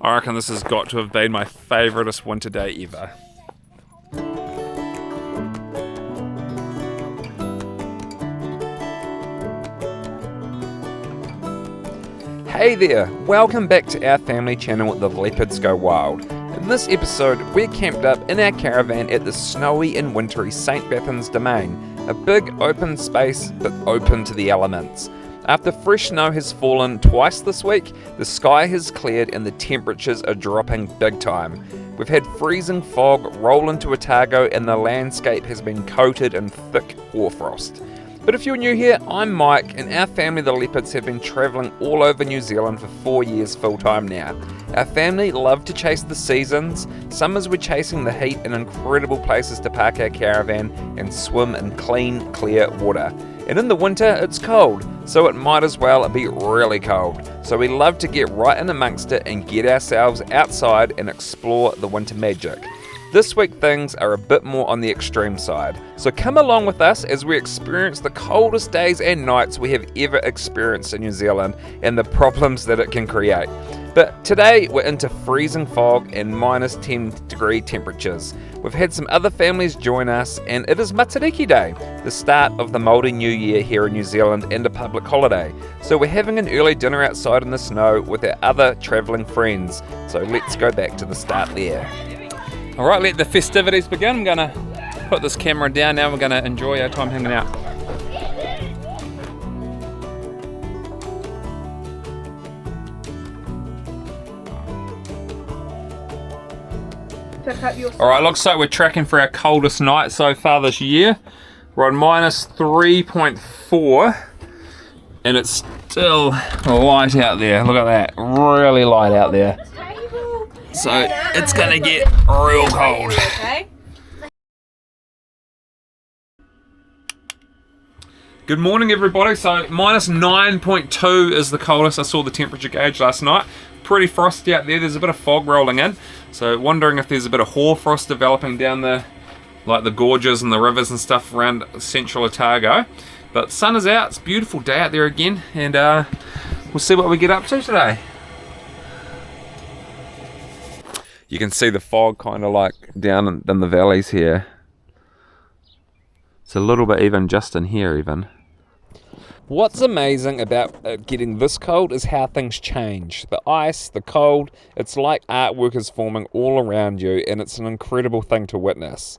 I reckon this has got to have been my favouriteest winter day ever. Hey there, welcome back to our family channel, The Leopards Go Wild. In this episode, we're camped up in our caravan at the snowy and wintry St Bathans domain, a big open space but open to the elements. After fresh snow has fallen twice this week, the sky has cleared and the temperatures are dropping big time. We've had freezing fog roll into Otago and the landscape has been coated in thick hoarfrost. But if you're new here, I'm Mike, and our family, the Leopards, have been travelling all over New Zealand for 4 years full time now. Our family love to chase the seasons. Summers we're chasing the heat and incredible places to park our caravan and swim in clean, clear water. And in the winter, it's cold, so it might as well be really cold. So we love to get right in amongst it and get ourselves outside and explore the winter magic. This week things are a bit more on the extreme side, so come along with us as we experience the coldest days and nights we have ever experienced in New Zealand and the problems that it can create. But today we're into freezing fog and minus 10 degree temperatures. We've had some other families join us and it is Matariki Day, the start of the Māori New Year here in New Zealand and a public holiday. So we're having an early dinner outside in the snow with our other travelling friends. So let's go back to the start there. Alright, let the festivities begin. I'm going to put this camera down now. We're going to enjoy our time hanging out. Alright, looks like we're tracking for our coldest night so far this year. We're on minus 3.4 and it's still light out there. Look at that, really light out there. So it's gonna get real cold. Good morning everybody. So minus 9.2 is the coldest. I saw the temperature gauge last night. Pretty frosty out there. There's a bit of fog rolling in. So wondering if there's a bit of hoar frost developing down the gorges and the rivers and stuff around Central Otago. But sun is out. It's a beautiful day out there again, and we'll see what we get up to today. You can see the fog kind of like down in the valleys here. It's a little bit even just in here even. What's amazing about getting this cold is how things change. The ice, the cold, it's like artwork is forming all around you and it's an incredible thing to witness.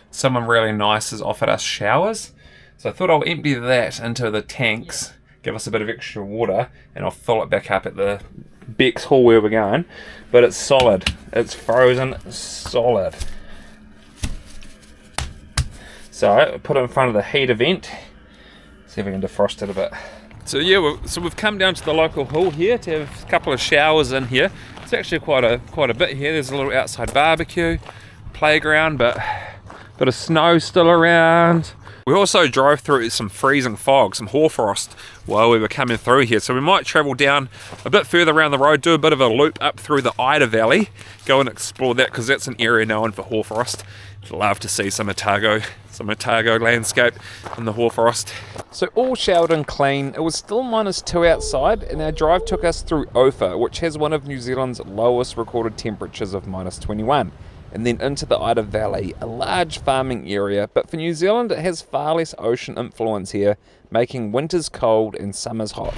Someone really nice has offered us showers. So I thought I'll empty that into the tanks, give us a bit of extra water, and I'll fill it back up at the Beck's Hall where we're going. But it's solid. It's frozen solid. So put it in front of the heater vent. See if we can defrost it a bit. So yeah, we've come down to the local hall here to have a couple of showers in here. It's actually quite a bit here. There's a little outside barbecue, playground, but a bit of snow still around. We also drove through some freezing fog, some hoarfrost while we were coming through here. So we might travel down a bit further around the road, do a bit of a loop up through the Ida Valley, go and explore that because that's an area known for hoarfrost. I'd love to see some Otago landscape in the hoarfrost. So all showered and clean. It was still minus 2 outside and our drive took us through Ophir, which has one of New Zealand's lowest recorded temperatures of minus 21. And then into the Ida Valley, a large farming area, but for New Zealand it has far less ocean influence here, making winters cold and summers hot.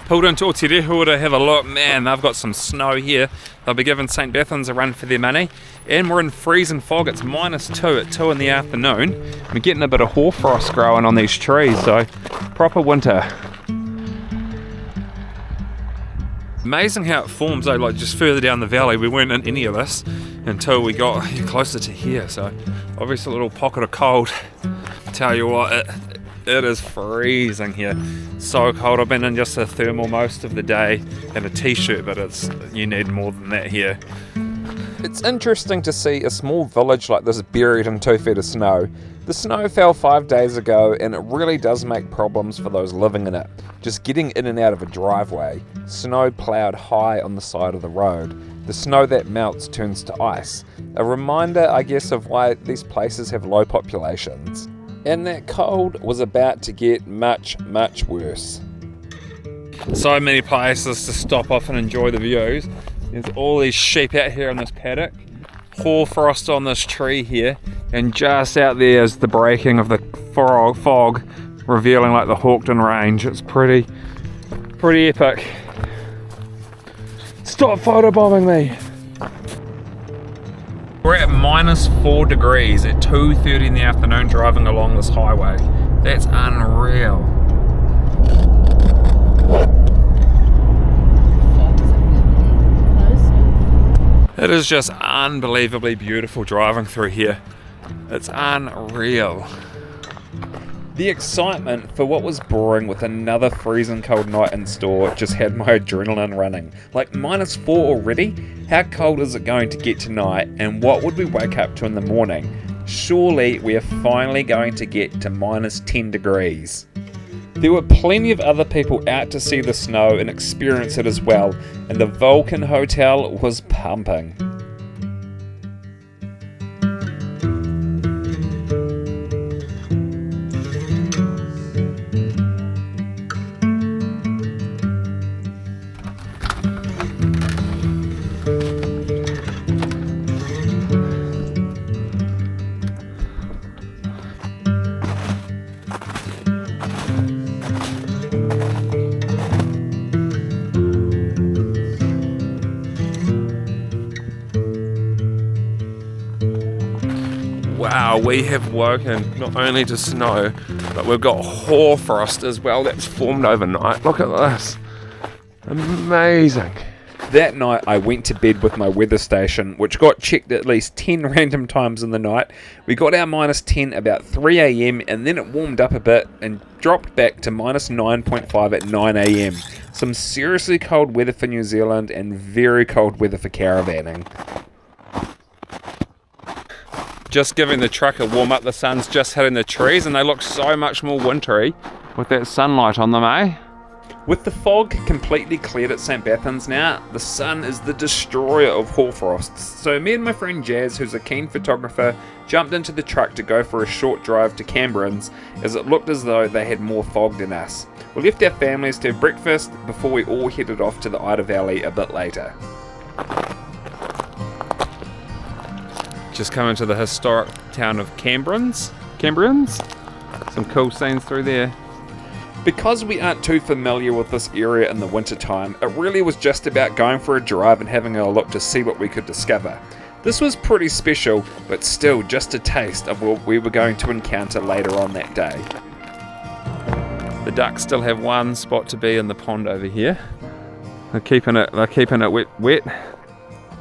Pulled into Aotearoa to have a look. Man, they've got some snow here. They'll be giving St Bathans a run for their money. And we're in freezing fog. It's minus 2 at 2 in the afternoon. We're getting a bit of hoarfrost growing on these trees, so proper winter. Amazing how it forms though, like just further down the valley. We weren't in any of this until we got closer to here. So obviously a little pocket of cold. Tell you what, it is freezing here. So cold. I've been in just a thermal most of the day and a t-shirt, but you need more than that here. It's interesting to see a small village like this buried in 2 feet of snow. The snow fell 5 days ago and it really does make problems for those living in it. Just getting in and out of a driveway, snow ploughed high on the side of the road. The snow that melts turns to ice. A reminder, I guess, of why these places have low populations. And that cold was about to get much, much worse. So many places to stop off and enjoy the views. There's all these sheep out here in this paddock. Hoar frost on this tree here, and just out there is the breaking of the fog, revealing like the Hawkton Range. It's pretty epic. Stop photobombing me! We're at -4 degrees at 2:30 in the afternoon driving along this highway. That's unreal. It is just unbelievably beautiful driving through here. It's unreal. The excitement for what was boring with another freezing cold night in store just had my adrenaline running. Like -4 already? How cold is it going to get tonight, and what would we wake up to in the morning? Surely we are finally going to get to -10 degrees. There were plenty of other people out to see the snow and experience it as well, and the Vulcan Hotel was pumping. Wow, we have woken not only to snow, but we've got hoar frost as well that's formed overnight. Look at this. Amazing. That night I went to bed with my weather station, which got checked at least 10 random times in the night. We got our -10 about 3 a.m, and then it warmed up a bit and dropped back to -9.5 at 9 a.m. Some seriously cold weather for New Zealand and very cold weather for caravanning. Just giving the truck a warm up, the sun's just hitting the trees and they look so much more wintry with that sunlight on them, eh? With the fog completely cleared at St Bathans now, the sun is the destroyer of hoarfrosts. So me and my friend Jazz, who's a keen photographer, jumped into the truck to go for a short drive to Cambrons, as it looked as though they had more fog than us. We left our families to have breakfast before we all headed off to the Ida Valley a bit later. Just coming to the historic town of Cambrons. Some cool scenes through there. Because we aren't too familiar with this area in the winter time, it really was just about going for a drive and having a look to see what we could discover. This was pretty special, but still just a taste of what we were going to encounter later on that day. The ducks still have one spot to be in the pond over here. They're keeping it wet.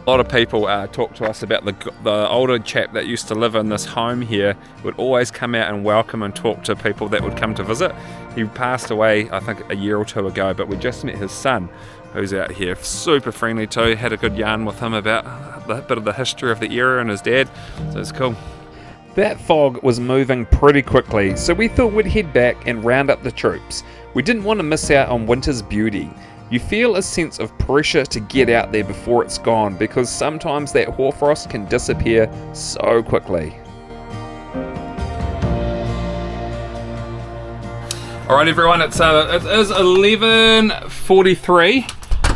A lot of people talk to us about the older chap that used to live in this home here would always come out and welcome and talk to people that would come to visit. He passed away, I think, a year or two ago, but we just met his son, who's out here. Super friendly too, had a good yarn with him about a bit of the history of the area and his dad, so it's cool. That fog was moving pretty quickly, so we thought we'd head back and round up the troops. We didn't want to miss out on winter's beauty. You feel a sense of pressure to get out there before it's gone, because sometimes that hoarfrost can disappear so quickly. Alright everyone, it is 11:43.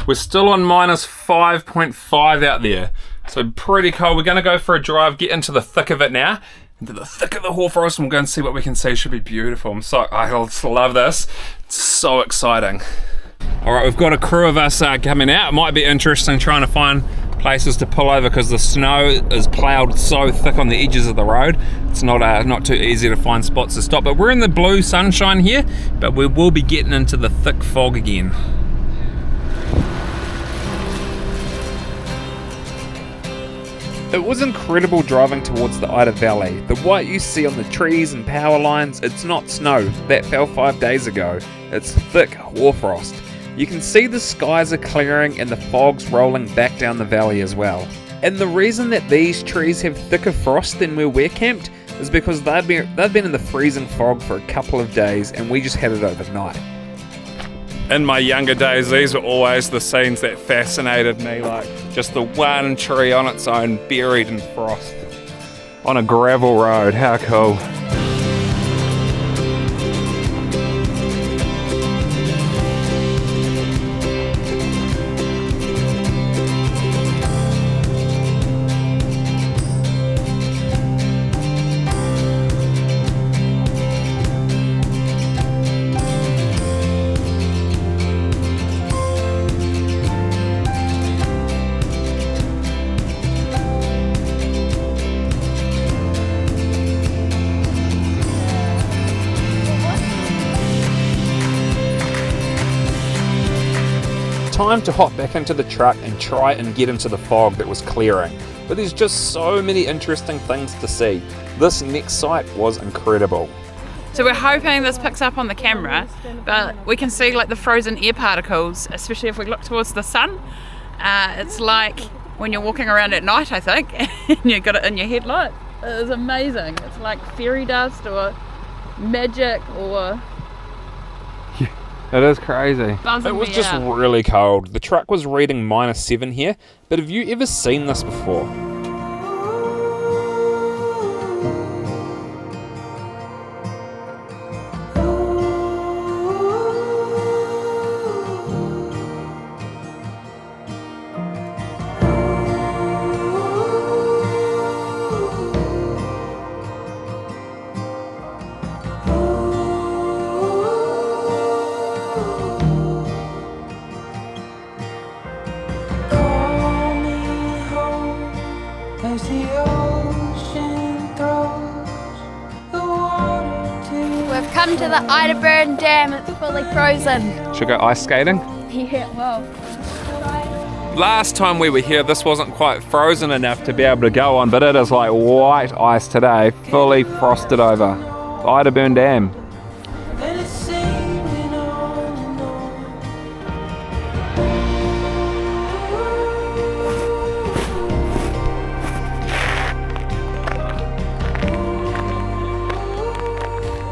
We're still on -5.5 out there. So pretty cold. We're going to go for a drive, get into the thick of it now. Into the thick of the hoarfrost, and we'll go and see what we can see. It should be beautiful. I just love this. It's so exciting. Alright, we've got a crew of us coming out. It might be interesting trying to find places to pull over because the snow is ploughed so thick on the edges of the road. It's not too easy to find spots to stop. But we're in the blue sunshine here, but we will be getting into the thick fog again. It was incredible driving towards the Ida Valley. The white you see on the trees and power lines, it's not snow. That fell 5 days ago. It's thick hoarfrost. You can see the skies are clearing and the fog's rolling back down the valley as well. And the reason that these trees have thicker frost than where we're camped is because they've been in the freezing fog for a couple of days and we just had it overnight. In my younger days, these were always the scenes that fascinated me, like just the one tree on its own buried in frost on a gravel road. How cool. time to hop back into the truck and try and get into the fog that was clearing. But there's just so many interesting things to see. This next site was incredible. So we're hoping this picks up on the camera, but we can see like the frozen air particles, especially if we look towards the sun. It's like when you're walking around at night, I think, and you've got it in your headlight. It's amazing. It's like fairy dust or magic or... It is crazy. It was just really cold. The truck was reading -7 here, but have you ever seen this before? We've come to the Idaburn Dam, it's fully frozen. Should we go ice skating? Yeah, well. Last time we were here, this wasn't quite frozen enough to be able to go on, but it is like white ice today, fully frosted over. Idaburn Dam.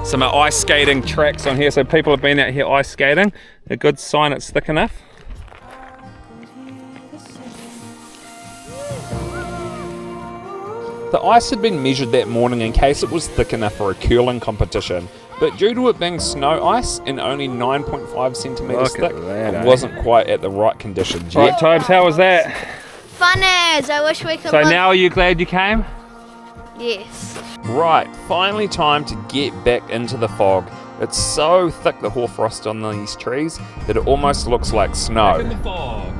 Some ice skating tracks on here, so people have been out here ice skating. A good sign it's thick enough. The ice had been measured that morning in case it was thick enough for a curling competition, but due to it being snow ice and only 9.5 centimetres thick, it wasn't quite at the right conditions Right, yet. Tobes, how was that? Fun as, I wish we could So live- now are you glad you came? Yes. Right, finally time to get back into the fog. It's so thick, the hoarfrost on these trees, that it almost looks like snow. In the fog.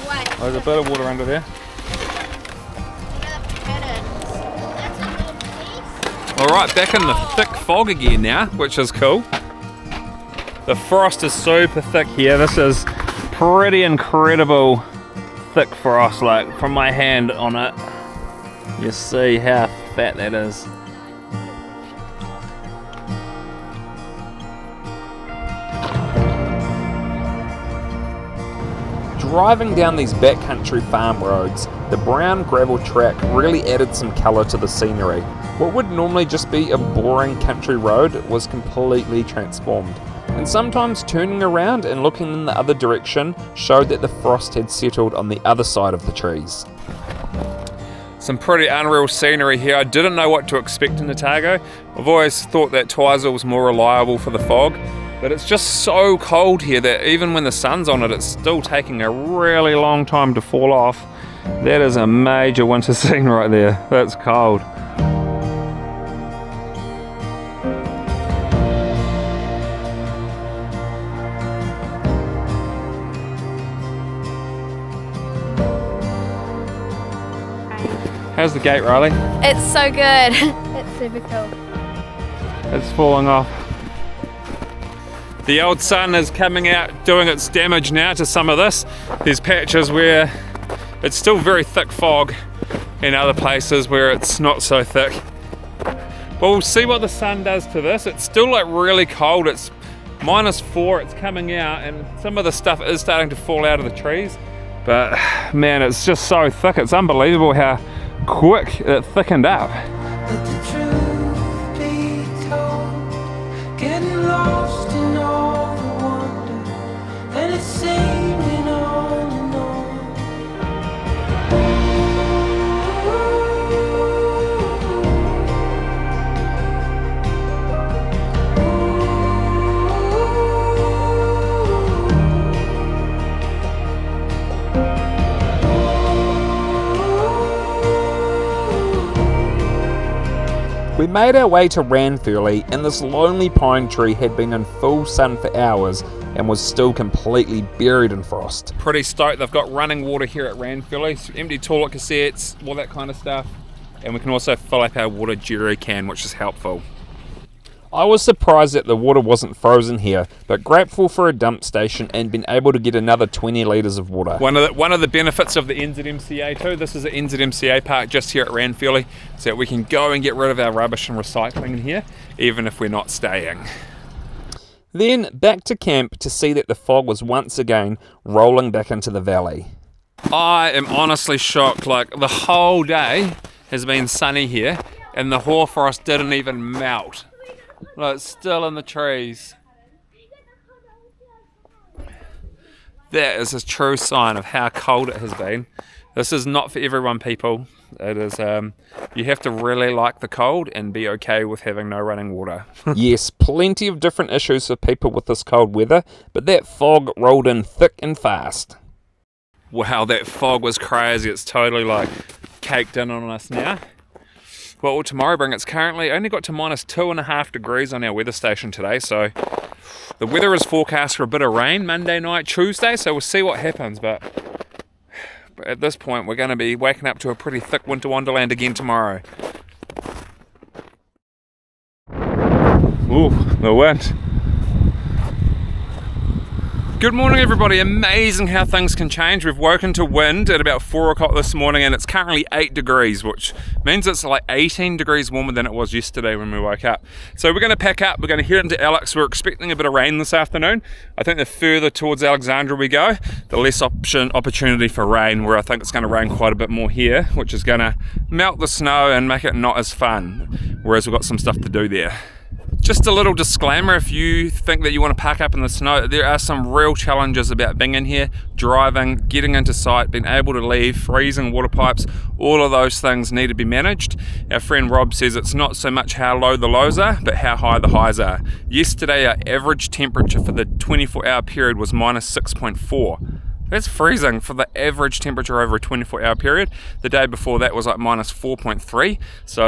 Wait. There's a bit of water under there. Alright, back in the thick fog again now, which is cool. The frost is super thick here. This is pretty incredible thick frost, like from my hand on it. You see how fat that is. Driving down these backcountry farm roads, the brown gravel track really added some colour to the scenery. What would normally just be a boring country road was completely transformed. And sometimes turning around and looking in the other direction showed that the frost had settled on the other side of the trees. Some pretty unreal scenery here. I didn't know what to expect in Otago. I've always thought that Twizel was more reliable for the fog, but it's just so cold here that even when the sun's on it, it's still taking a really long time to fall off. That is a major winter scene right there. That's cold. How's the gate, Riley? It's so good. It's super cool. It's falling off. The old sun is coming out, doing its damage now to some of this. There's patches where it's still very thick fog, in other places where it's not so thick. But we'll see what the sun does to this. It's still like really cold. It's -4, it's coming out, and some of the stuff is starting to fall out of the trees. But man, it's just so thick. It's unbelievable how quick it thickened up. Let the truth be told, getting lost in all the wonder, and it's singing on and on. We made our way to Ranfurly, and this lonely pine tree had been in full sun for hours and was still completely buried in frost. Pretty stoked. They've got running water here at Ranfurly, empty toilet cassettes, all that kind of stuff. And we can also fill up our water jerry can, which is helpful. I was surprised that the water wasn't frozen here, but grateful for a dump station and been able to get another 20 litres of water. One of the benefits of the NZMCA too, this is an NZMCA park just here at Ranfurly, so that we can go and get rid of our rubbish and recycling in here, even if we're not staying. Then back to camp to see that the fog was once again rolling back into the valley. I am honestly shocked, like the whole day has been sunny here and the hoar forest didn't even melt. Like, it's still in the trees. That is a true sign of how cold it has been. This is not for everyone, people. It is, you have to really like the cold and be okay with having no running water. Yes, plenty of different issues for people with this cold weather, but that fog rolled in thick and fast. Wow, that fog was crazy. It's totally like caked in on us now. What will tomorrow bring? It's currently only got to -2.5 degrees on our weather station today, so the weather is forecast for a bit of rain Monday night, Tuesday, so we'll see what happens, but at this point we're going to be waking up to a pretty thick winter wonderland again tomorrow. Ooh, the wind. Good morning everybody, amazing how things can change. We've woken to wind at about 4 o'clock this morning and it's currently 8 degrees, which means it's like 18 degrees warmer than it was yesterday when we woke up. So we're going to pack up, we're going to head into Alex. We're expecting a bit of rain this afternoon. I think the further towards Alexandra we go, the less opportunity for rain, where I think it's going to rain quite a bit more here, which is going to melt the snow and make it not as fun, whereas we've got some stuff to do there. Just a little disclaimer, if you think that you want to park up in the snow, there are some real challenges about being in here, driving, getting into site, being able to leave, freezing water pipes, all of those things need to be managed. Our friend Rob says it's not so much how low the lows are, but how high the highs are. Yesterday our average temperature for the 24-hour period was -6.4. That's freezing for the average temperature over a 24-hour period. The day before that was like -4.3. So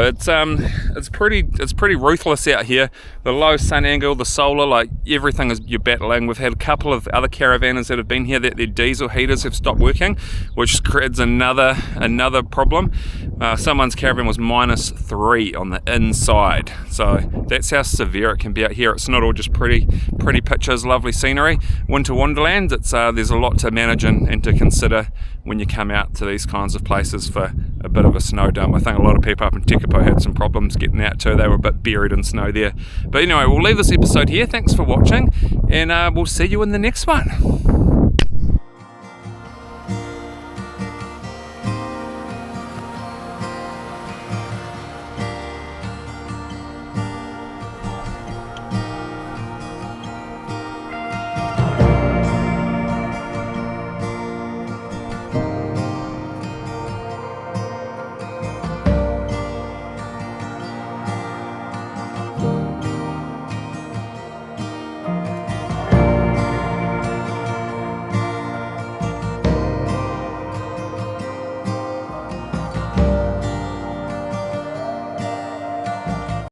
it's pretty ruthless out here. The low sun angle, the solar, like everything is you're battling. We've had a couple of other caravanners that have been here that their diesel heaters have stopped working, which creates another problem. Someone's caravan was -3 on the inside. So that's how severe it can be out here. It's not all just pretty pictures, lovely scenery. Winter wonderland. It's there's a lot to manage and to consider when you come out to these kinds of places for a bit of a snow dump. I think a lot of people up in Tekapo had some problems getting out too. They were a bit buried in snow there. But anyway, we'll leave this episode here. Thanks for watching, and we'll see you in the next one.